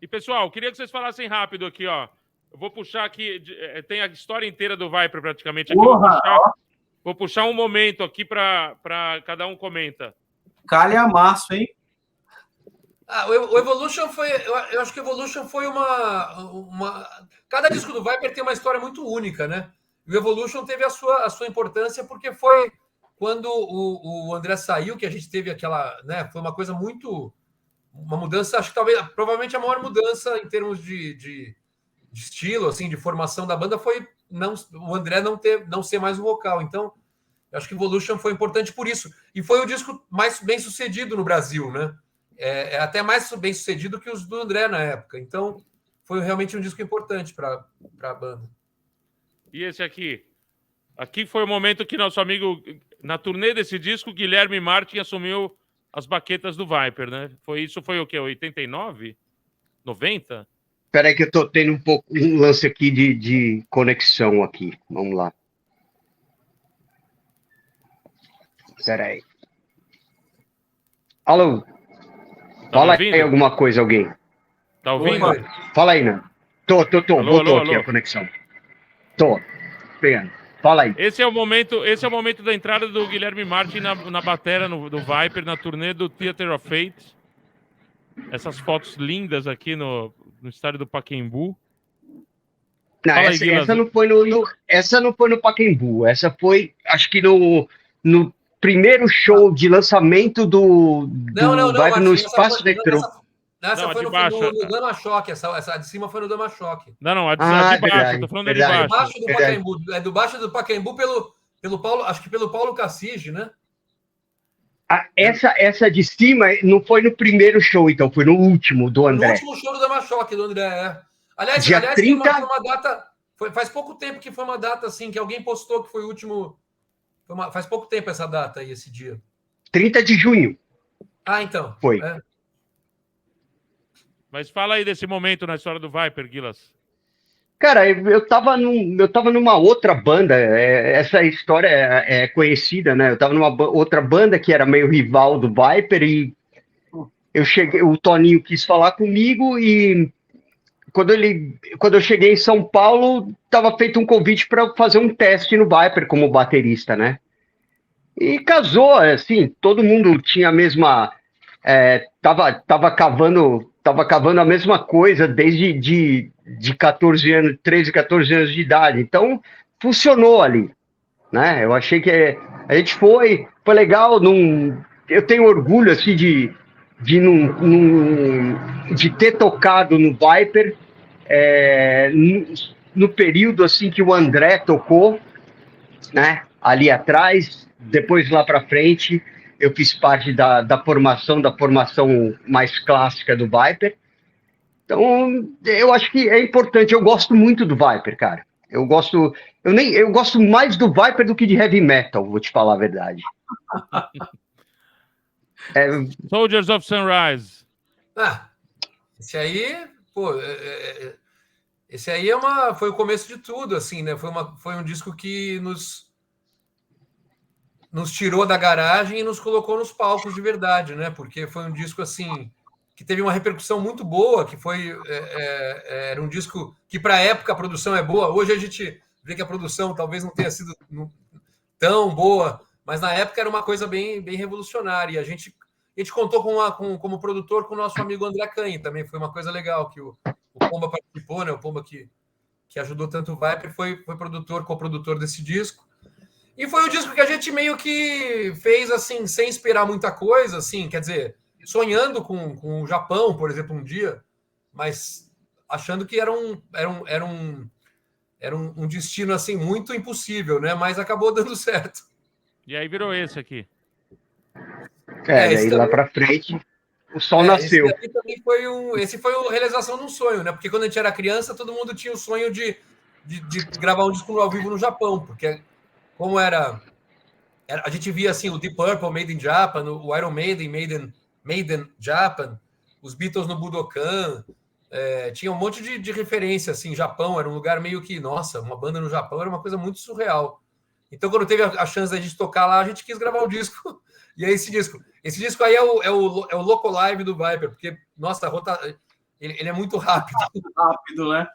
pessoal, queria que vocês falassem rápido aqui, ó. Eu vou puxar aqui, tem a história inteira do Viper praticamente aqui. Vou puxar um momento aqui para cada um comenta. Calhamaço, hein? O Evolution foi. Eu acho que o Evolution foi uma. Cada disco do Viper tem uma história muito única, né? E o Evolution teve a sua importância porque foi quando o André saiu, que a gente teve aquela. Né, foi uma coisa muito. Uma mudança, acho que provavelmente a maior mudança em termos de estilo, assim, de formação da banda foi o André não ser mais o vocal. Então, eu acho que Evolution foi importante por isso. E foi o disco mais bem sucedido no Brasil, né? É até mais bem sucedido que os do André na época. Então, foi realmente um disco importante para a banda. E esse aqui? Aqui foi o momento que nosso amigo, na turnê desse disco, Guilherme Martin assumiu as baquetas do Viper, né? Foi o quê? 89? 90? Espera aí que eu tô tendo um lance aqui de conexão aqui. Vamos lá. Espera aí. Alô? Fala aí alguma coisa, alguém. Tá ouvindo? Oi. Fala aí, né? Tô. Alô, Voltou alô, aqui alô. a conexão. Tô. Pegando. Fala aí. Esse é o momento da entrada do Guilherme Martin na batera do Viper, na turnê do Theater of Fate. Essas fotos lindas aqui no estádio do Pacaembu. Não, essa não foi no Pacaembu. Essa foi, acho que no primeiro show de lançamento do Viper no Espaço Eletrô. Essa foi no Dama Choque. Essa de cima foi no Dama Choque. Não, a de baixo. Verdade, Tô falando da de baixo. Debaixo do Pacaembu. É debaixo do Pacaembu pelo Paulo, acho que pelo Paulo Cassige, né? Essa de cima não foi no primeiro show, então, foi no último do André. No último show do Dama Choque, do André, é. Aliás, Dia 30... foi uma data. Faz pouco tempo que foi uma data assim, que alguém postou que foi o último. Faz pouco tempo essa data aí, esse dia. 30 de junho. Ah, então. Foi. É. Mas fala aí desse momento na história do Viper, Guilas. Cara, eu tava numa outra banda, essa história é conhecida, né? Eu tava numa outra banda que era meio rival do Viper e eu cheguei, o Toninho quis falar comigo e quando eu cheguei em São Paulo, tava feito um convite para fazer um teste no Viper como baterista, né? E casou, assim, todo mundo tinha a mesma... tava cavando a mesma coisa desde de 14 anos, 13, 14 anos de idade. Então, funcionou ali, né? Eu achei que a gente foi legal. Eu tenho orgulho, assim, de ter tocado no Viper no período, assim, que o André tocou, né? Ali atrás, depois lá para frente, eu fiz parte da formação mais clássica do Viper. Então, eu acho que é importante. Eu gosto muito do Viper, cara. Eu gosto mais do Viper do que de heavy metal, vou te falar a verdade. Soldiers of Sunrise. Esse aí, pô, esse aí foi o começo de tudo, assim, né? Foi um disco que nos tirou da garagem e nos colocou nos palcos de verdade, né? Porque foi um disco, assim, que teve uma repercussão muito boa, que era um disco que, para a época, a produção é boa. Hoje a gente vê que a produção talvez não tenha sido tão boa, mas na época era uma coisa bem, bem revolucionária. E a gente contou como produtor com o nosso amigo André Canhe, também foi uma coisa legal, que o Pomba participou, né? O Pomba que ajudou tanto o Viper, foi coprodutor desse disco. E foi o disco que a gente meio que fez, assim, sem esperar muita coisa, assim, quer dizer, sonhando com o Japão, por exemplo, um dia, mas achando que era um destino, assim, muito impossível, né? Mas acabou dando certo. E aí virou esse aqui. Daí lá para frente, o sol nasceu. Esse foi a realização de um sonho, né? Porque quando a gente era criança, todo mundo tinha o sonho de gravar um disco ao vivo no Japão, porque como a gente via assim o Deep Purple Made in Japan, o Iron Maiden Made in Japan, os Beatles no Budokan, tinha um monte de referência, assim. Japão era um lugar meio que, nossa, uma banda no Japão era uma coisa muito surreal. Então, quando teve a chance da gente tocar lá, a gente quis gravar o disco. E aí esse disco aí é o Loco Live do Viper, porque, nossa, Ele é muito rápido. Rápido, né?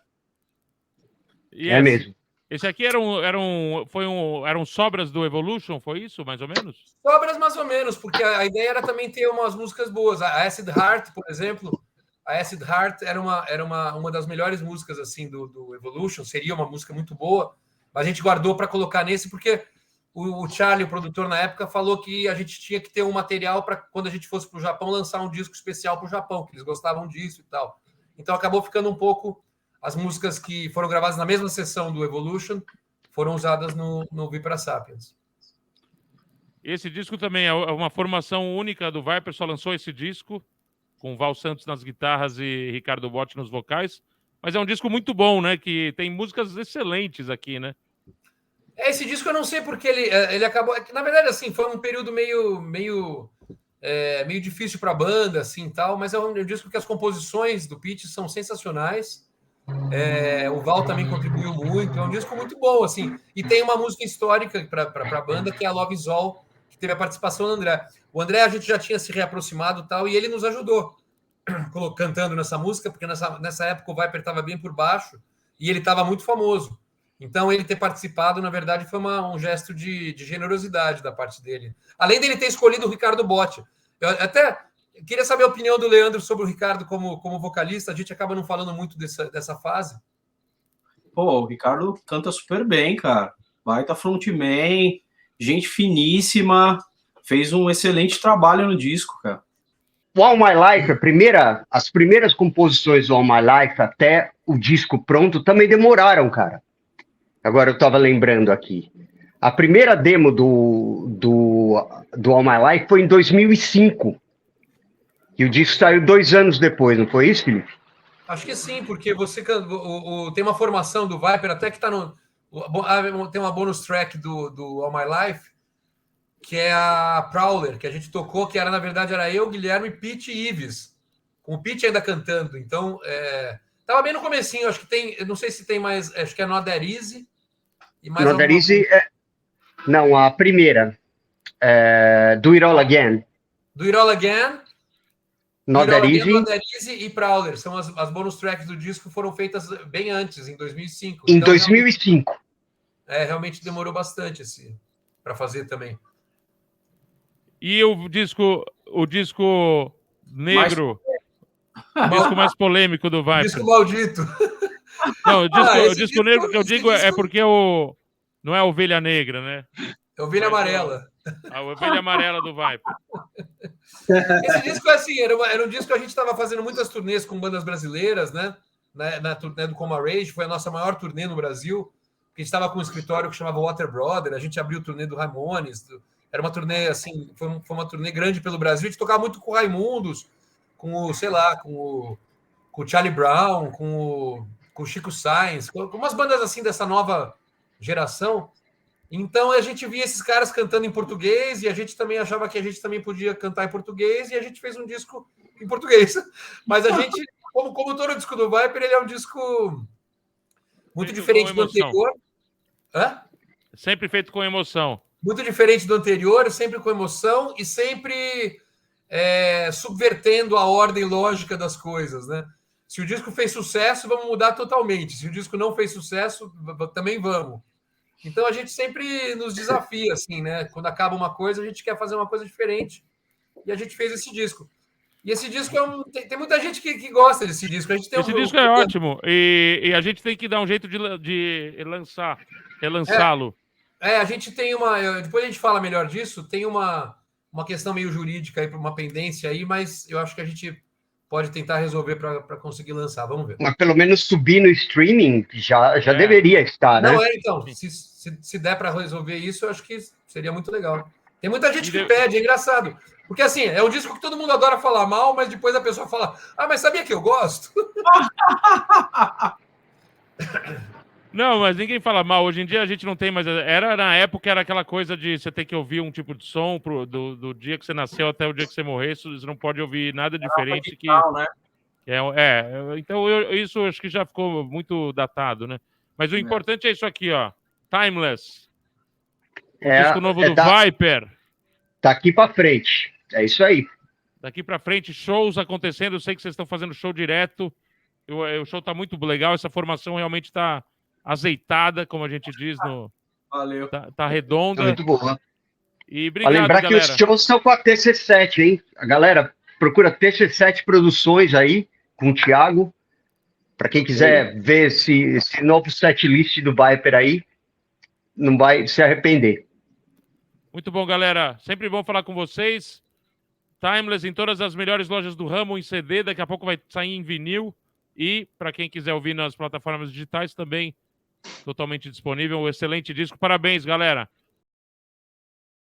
E É mesmo. Esse aqui eram sobras do Evolution, foi isso, mais ou menos? Sobras mais ou menos, porque a ideia era também ter umas músicas boas. A Acid Heart, por exemplo, a Acid Heart era uma das melhores músicas assim do Evolution, seria uma música muito boa, mas a gente guardou para colocar nesse porque o Charlie, o produtor na época, falou que a gente tinha que ter um material para quando a gente fosse para o Japão lançar um disco especial para o Japão, que eles gostavam disso e tal. Então acabou ficando um pouco as músicas que foram gravadas na mesma sessão do Evolution foram usadas no Vipera Sapiens. Esse disco também é uma formação única do Viper, só lançou esse disco, com Val Santos nas guitarras e Ricardo Botti nos vocais. Mas é um disco muito bom, né? Que tem músicas excelentes aqui, né? Esse disco eu não sei porque ele acabou... Na verdade, assim, foi um período meio difícil para a banda, assim, tal, mas é um disco que as composições do Pete são sensacionais. O Val também contribuiu muito, é um disco muito bom, assim. E tem uma música histórica para a banda, que é a Love Is All, que teve a participação do André. O André, a gente já tinha se reaproximado e tal, e ele nos ajudou cantando nessa música, porque nessa época o Viper estava bem por baixo e ele estava muito famoso. Então, ele ter participado, na verdade, foi um gesto de generosidade da parte dele. Além dele ter escolhido o Ricardo Botti. Eu até queria saber a opinião do Leandro sobre o Ricardo como vocalista. A gente acaba não falando muito dessa fase. Pô, o Ricardo canta super bem, cara. Baita frontman, gente finíssima, fez um excelente trabalho no disco, cara. O All My Life, as primeiras composições do All My Life até o disco pronto também demoraram, cara. Agora eu tava lembrando aqui. A primeira demo do All My Life foi em 2005. E o disco saiu 2 anos depois, não foi isso, Felipe? Acho que sim, porque tem uma formação do Viper, até que tá tem uma bonus track do All My Life, que é a Prowler, que a gente tocou, que na verdade era eu, Guilherme, Pete e Ives, com o Pete ainda cantando. Então, tava bem no comecinho, acho que tem, eu não sei se tem mais, acho que é Not That Easy. E mais Not That Easy, não, a primeira, Do It All Again. Do It All Again, Not That Easy e Prowler, são as bonus tracks do disco, foram feitas bem antes, em 2005. Em 2005. Realmente demorou bastante para fazer também. E o disco negro, o disco mais polêmico do Viper. Disco maldito. Não, o disco negro que eu digo é porque não é a ovelha negra, né? É a ovelha amarela. A ovelha amarela do Viper. Esse disco assim, era um disco que a gente estava fazendo muitas turnês com bandas brasileiras, né? Na turnê do Coma Rage, foi a nossa maior turnê no Brasil. A gente estava com um escritório que chamava Water Brother, a gente abriu o turnê do Ramones. Era uma turnê, assim, foi uma turnê grande pelo Brasil. A gente tocava muito com o Raimundos, com o Charlie Brown, com o Chico Sainz, com umas bandas assim dessa nova geração. Então a gente via esses caras cantando em português e a gente também achava que a gente também podia cantar em português e a gente fez um disco em português. Mas a gente, como todo disco do Viper, ele é um disco muito diferente do anterior. Hã? Sempre feito com emoção. Muito diferente do anterior, sempre com emoção e sempre subvertendo a ordem lógica das coisas, né? Se o disco fez sucesso, vamos mudar totalmente. Se o disco não fez sucesso, também vamos. Então a gente sempre nos desafia, assim, né? Quando acaba uma coisa, a gente quer fazer uma coisa diferente. E a gente fez esse disco. E esse disco tem muita gente que gosta desse disco. Esse disco é ótimo. E a gente tem que dar um jeito de relançá-lo. A gente tem depois a gente fala melhor disso. Tem uma questão meio jurídica aí, uma pendência aí, mas eu acho que a gente pode tentar resolver para conseguir lançar. Vamos ver. Mas pelo menos subir no streaming já deveria estar, né? Não, então, se der para resolver isso, eu acho que seria muito legal. Tem muita gente que pede, é engraçado. Porque, assim, é um disco que todo mundo adora falar mal, mas depois a pessoa fala, mas sabia que eu gosto? Não, mas ninguém fala mal. Hoje em dia a gente não tem mais... Na época era aquela coisa de você ter que ouvir um tipo de som do dia que você nasceu até o dia que você morrer. Você não pode ouvir nada diferente que... né? Então isso acho que já ficou muito datado, né? Mas o importante é isso aqui, ó. Timeless. Disco novo do Viper. Daqui pra frente. É isso aí. Daqui pra frente, shows acontecendo. Eu sei que vocês estão fazendo show direto. O show tá muito legal, essa formação realmente tá azeitada, como a gente diz, Valeu. tá redonda. Muito boa. E Pra obrigado, lembrar que os galera. shows estão com a TC7, hein? A galera procura TC7 Produções aí, com o Thiago. Para quem quiser ver esse novo setlist do Viper aí, não vai se arrepender. Muito bom, galera. Sempre bom falar com vocês. Timeless em todas as melhores lojas do ramo, em CD. Daqui a pouco vai sair em vinil. E, para quem quiser ouvir nas plataformas digitais, também totalmente disponível. Um excelente disco. Parabéns, galera.